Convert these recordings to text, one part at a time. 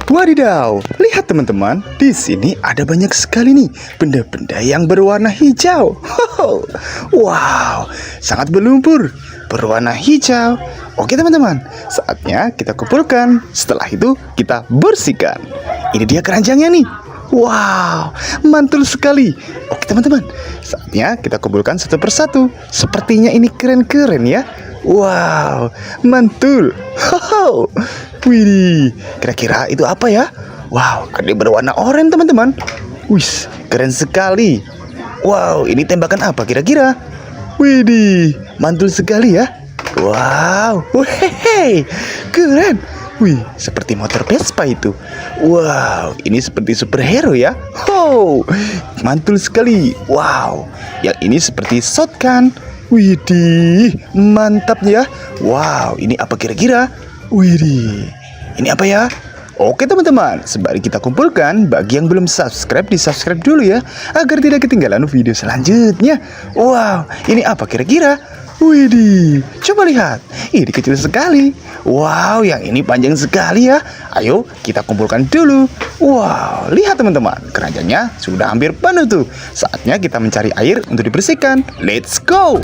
Wadidaw, lihat teman-teman, di sini ada banyak sekali nih benda-benda yang berwarna hijau. Wow, sangat berlumpur, berwarna hijau. Oke teman-teman, saatnya kita kumpulkan. Setelah itu kita bersihkan. Ini dia keranjangnya nih. Wow, mantul sekali. Oke teman-teman, saatnya kita kumpulkan satu persatu. Sepertinya ini keren-keren ya. Wow, mantul. Wih, kira-kira itu apa ya? Wow, ada berwarna oranye teman-teman. Wih, keren sekali. Wow, ini tembakan apa kira-kira? Wih, mantul sekali ya. Wow, hehehe, keren. Wih, seperti motor Vespa itu. Wow, ini seperti superhero ya. Oh, mantul sekali. Wow, yang ini seperti shotgun. Widih, mantap ya. Wow, ini apa kira-kira? Widih, ini apa ya? Oke teman-teman, sembari kita kumpulkan, bagi yang belum subscribe, di-subscribe dulu ya, agar tidak ketinggalan video selanjutnya. Wow, ini apa kira-kira? Widih, coba lihat, ini kecil sekali. Wow, yang ini panjang sekali ya. Ayo kita kumpulkan dulu. Wow, lihat teman-teman, keranjangnya sudah hampir penuh tuh. Saatnya kita mencari air untuk dibersihkan. Let's go.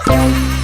Bye.